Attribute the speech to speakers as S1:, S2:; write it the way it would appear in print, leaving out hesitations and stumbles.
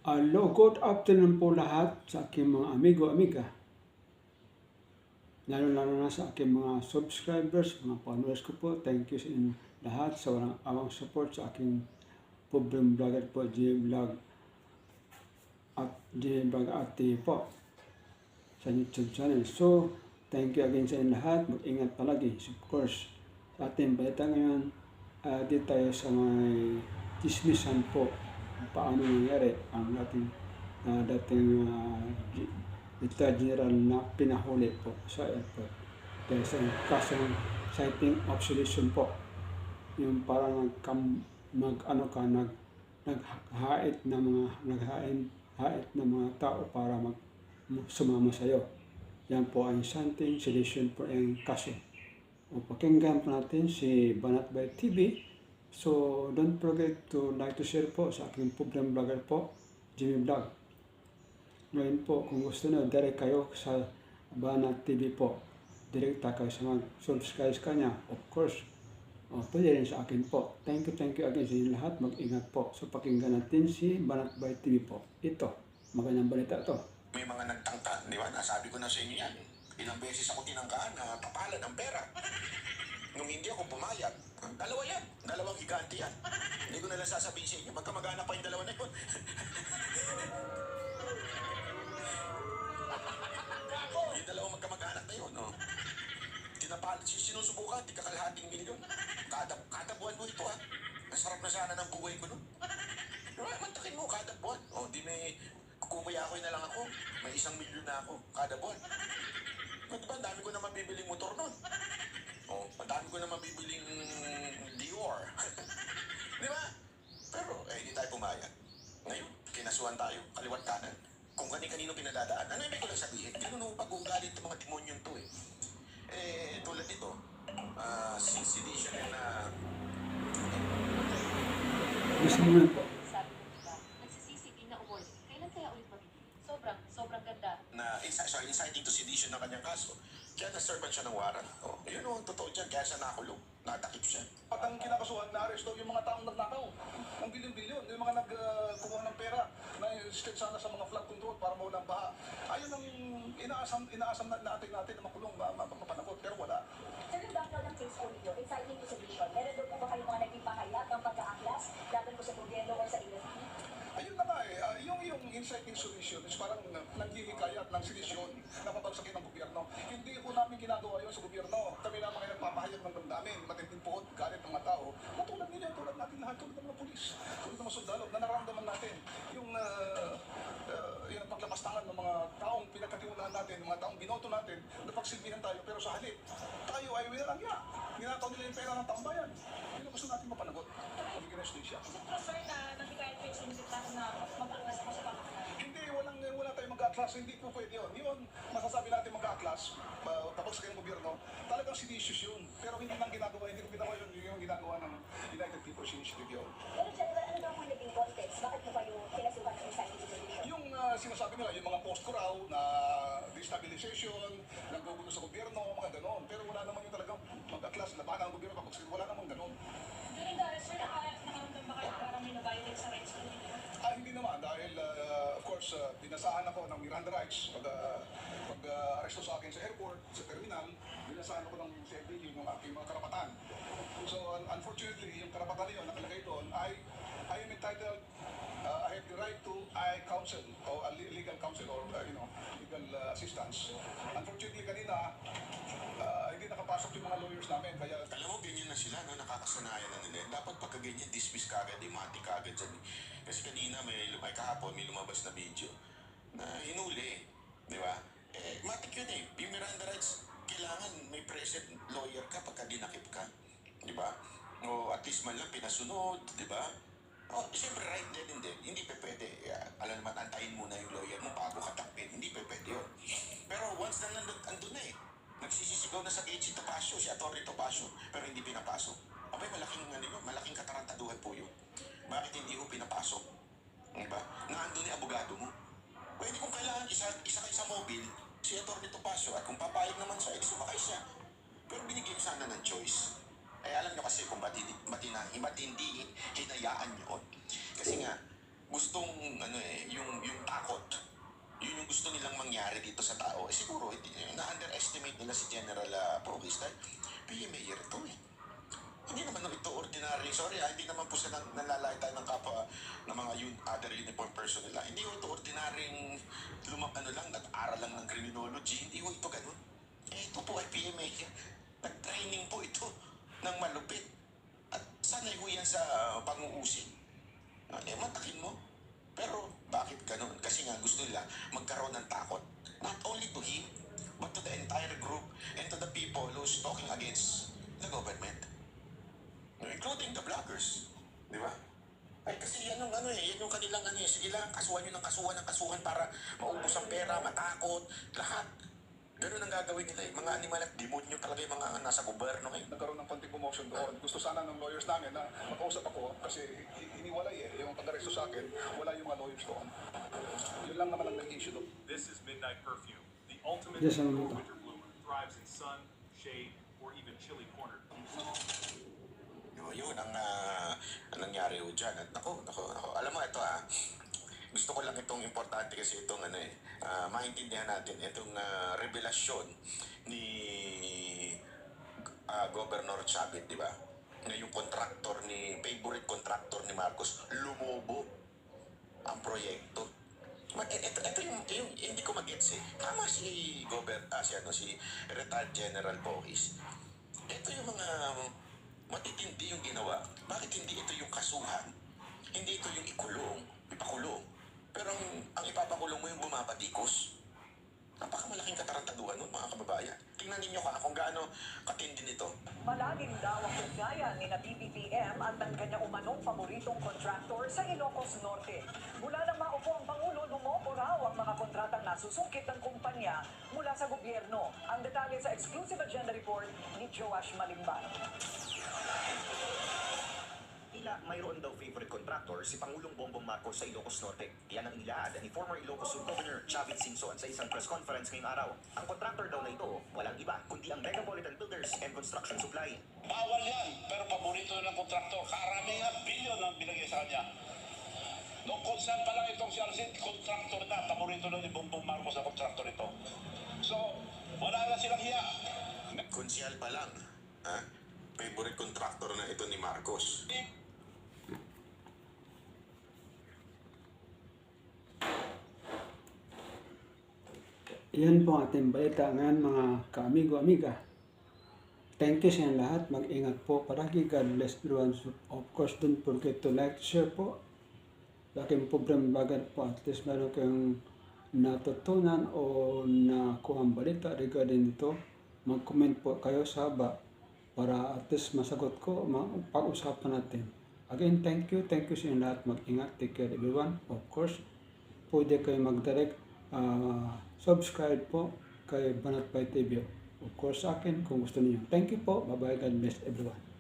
S1: Hello, good afternoon po lahat sa aking mga amigo-amiga. Lalo-lalo na sa aking mga subscribers, mga followers ko po. Thank you sa inyo lahat sa walang awang support sa aking pobreng vlogger po, J-Vlog at J-Vlog Ate po sa YouTube channel. So, thank you again sa inyo lahat. Mag-ingat palagi. Of course, sa ating balita ngayon, dito tayo sa may chismisan po paano nangyari ang dating Retired General na pinahuli po sa airport dahil sa kasong citing obsolescence po, yung parang naghait na mga tao para sumama sa iyo. Yan po ay citing sedition po ang kaso. O pakinggan po natin si Banat by TV. So, don't forget to like to share po sa aking program vlogger po, Jimmy Vlog. Ngayon po, kung gusto nyo, direct kayo sa Banat TV po. Direkta kayo sa mag-subscribe kanya, of course. O, pwede rin sa akin po. Thank you again sa inyo lahat. Mag-ingat po. So, pakinggan natin si Banat by TV po. Ito, magandang balita to.
S2: May mga nagtangka, di ba? Nasabi ko na sa inyo yan. Ilang beses ako tinangkaan na papalan ang pera. Nung hindi ako pumayag, dalawa yan. Dalawang higante yan. Hindi ko nalang sasabihin sa inyo, magkamag-anak pa yung dalawa na yun. Yung dalawang magkamag-anak na yun, no? Sinusubukan, di kakalahating milyon. Kada buwan mo ito, ha? Masarap na sana ng buhay ko, no? Diba, mantakin mo, kada buwan. O, di may kukumayakoy na lang ako. May 1 milyon na ako, kada buwan. Diba, dami ko na mabibiling motor nun. O, madami ko na mabibiling Dior. Di ba? Pero, hindi tayo pumayag. Ngayon, kinasuhan tayo, kaliwat kanan. Kung kani-kanino pinadadaan, ano yung may ko lang sabihin? Ganun pag-uugali itong mga demonyon to eh. Tulad nito, since edition na...
S1: Gusto mo na po.
S3: Sabi mo diba, nagsisisi na award. Kailan kaya ulit mabibigay? Sobrang ganda.
S2: Inciting to sedition ng kanyang kaso. Kaya na-servan siya ng warrant. Oh, yun o, totoo dyan. Kaya siya nakulong. Natakip siya.
S4: At ang kinakasuhan na aresto yung mga taong nagnakaw ng bilyon-bilyon, yung mga nagkuha ng pera na state sana sa mga flood control para mawalang baha. Ayun ang inaasam natin na makulong, mapanagot, pero wala.
S5: Sir, yung background ng case po ninyo, inciting to sedition, meron doon po ba kayo mga naging pahayag ng pagka-aklas, laban po sa gobyerno o sa NFP?
S4: Ayun na nga yung inciting sedition is parang naghihikayat ng sedisyon na pabagsakin ng gobyerno. Hindi po namin ginagawa yun sa gobyerno. Kami naman ay nagpapahayag ng damdamin, matinding puot, galit ng mga tao. Matulad nila, tulad natin lahat, tulad ng mga pulis, tulad ng mga sundalo, na nararamdaman natin yung paglapastangan ng mga taong pinagkatiwalaan natin, mga taong binoto natin, napagsilbihan tayo, pero sa halip, tayo ay winalangya. Ninakaw nila yung pera ng taong bayan. Yun ang gusto natin mapanagot. Magiging resolution.
S5: Sir, nag-declare po yung sindikat na mag-aklas po sa pangaklas.
S4: Hindi, wala tayong mag-atlas. Hindi po pwede yun. Yun, masasabi natin mag-atlas, tapos sa kanyang gobyerno, talagang sinisius yun. Pero hindi lang ginagawa, hindi ko ginawa yun, yung ginagawa ng United People's Initiative yun.
S5: Pero General, ano daw po naging context? Bakit mo kayo kinasuhan ng inciting to sedition?
S4: Yung sinasabi nila, yung mga post ko raw na destabilization, naggugulo sa gobyerno, mga ganon. Pero wala naman yung talagang mag-atlas, labanan ang gobyerno kapag wala namang ganon.
S5: During the arrest, sir, nakaramdam ba kayo parang may na-violate sa rights ko ninyo?
S4: Hindi naman dahil of course binasahan ako ng Miranda rights pag aresto sa akin sa airport, sa terminal, binasahan ako ng CFDU ng aking mga karapatan. So unfortunately, yung karapatan na yun nakalagay doon I am entitled, I have the right to counsel o legal counsel or legal assistance. Unfortunately kanina hindi nakapasok yung mga lawyers namin kaya
S2: Alam mo, ganyan na sila, no? Nakakasanayan na nila. Dapat pagka ganyan, dismiss ka agad, mati ka agad dyan. Kasi kanina, may kahapon, may lumabas na video na hinuli, di ba? Matik yun eh. Yung Miranda rights, kailangan may present lawyer ka pagka dinakip ka. Di ba? O at least man lang pinasunod, di ba? O, siyempre right din, hindi pa pwede. Alam naman, antayin muna yung lawyer mo bago ka takpin. Hindi pa pwede yun. Pero once na andun na eh, nagsisisigaw na sa gate si Topacio, si Atty. Topacio, pero hindi pinapasok. Abay, malaking katarantaduhan po yun. Bakit hindi ho pinapasok? Diba? Naandun ni abogado mo. Pwede kung kailangan isa kayo sa mobile, si Atty. Topacio, at kung papayag naman siya, sumakay siya. Pero binigyan sana ng choice. Alam nyo kasi kung ba't hindi hinayaan nyo. Kasi nga, gustong, nangyari dito sa tao, siguro na-underestimate nila si General Pogues dahil PMA year ito eh. Hindi naman ito ordinary, sorry hindi naman po sa nalalay tayo ng kapwa ng mga other uniform personnel. Hindi ko ito ordinaryong nag-aral lang ng criminology, hindi ko ito ganun. Ito po ay PMA year. Nag-training po ito ng malupit. At sanay ko yan sa pang-uusin. Matakin mo. Pero bakit ganun? Kasi nga gusto nila magkaroon ng takot. Not only to him, but to the entire group and to the people who's talking against the government. Including the vloggers. Di ba? Ay kasi yan yung kanilang sige lang, kasuhan nyo ng kasuhan para maubos ang pera, matakot, lahat. Ganun ang gagawin nila eh. Mga animal at demonyo talaga yung mga nasa gobyerno ngayon.
S4: Nagkaroon ng konting commotion doon. Gusto sana ng lawyers namin na makausap ako kasi hiniwalay yung pag-aresto sa akin, wala yung mga lawyers doon. Yun lang naman ang nag-issue doon.
S6: This is Midnight Perfume, the ultimate
S1: Yes,
S6: indoor winter bloomer. Thrives in sun, shade, or even chilly corner.
S2: Yun ang nangyari ho dyan. At naku. Alam mo ito gusto ko lang itong importante kasi itong maintindihan natin itong revelasyon ni Governor Chavit, di ba? Na yung favorite contractor ni Marcos, lumobo ang proyekto. Ito yung hindi ko mag-gets eh. Tama si retired General Pogues. Ito yung mga matitindi yung ginawa. Bakit hindi ito yung kasuhan? Hindi ito yung ipakulong. Pero ang ipapakulong mo yung bumabatikos. Napakamalaking katarantaduhan nun, mga kababayan. Tingnan ninyo kung gaano katindi nito.
S5: Malaging daw ang ugnayan ni na BBPM at ang kanyang umanong paboritong contractor sa Ilocos Norte. Mula nang maupo ang Pangulo, lumobo raw ang mga kontratang nasusungkit ng kumpanya mula sa gobyerno. Ang detalye sa exclusive agenda report ni Joash Malimban.
S7: Tila mayroon daw favorite contractor si Pangulong Bongbong Marcos sa Ilocos Norte. Yan ang inilaad ni former Ilocos Sur Governor Chavit Singson sa isang press conference ngayong araw. Ang contractor daw na ito, walang iba kundi ang Metropolitan Builders and Construction Supply.
S8: Bawal yan, pero paborito ng kontraktor. Karamihan bilyon ang binigay sa kanya. Noong concern pa lang itong si Arcid, kontraktor na. Paborito na ni Bongbong Marcos sa kontraktor ito. So, wala na silang hiya.
S2: Konsyal pa lang. Favorite contractor na ito ni Marcos.
S1: Yan po ang ating balita ngayon mga ka-amigo-amiga. Thank you sa inyo lahat. Mag-ingat po palagi. God bless everyone. Of course, don't forget to like, share po. Sa aking program bagay po. At least meron kayong natutunan o nakuha ang balita regarding dito. Mag-comment po kayo sa haba para at least masagot ko, pag-usapan natin. Again, thank you sa inyo lahat. Mag-ingat. Take care everyone. Of course, pwede kayo mag-direct subscribe po kay Banat Bay TV. Of course sa akin kung gusto niyo. Thank you po. Bye-bye. God bless everyone.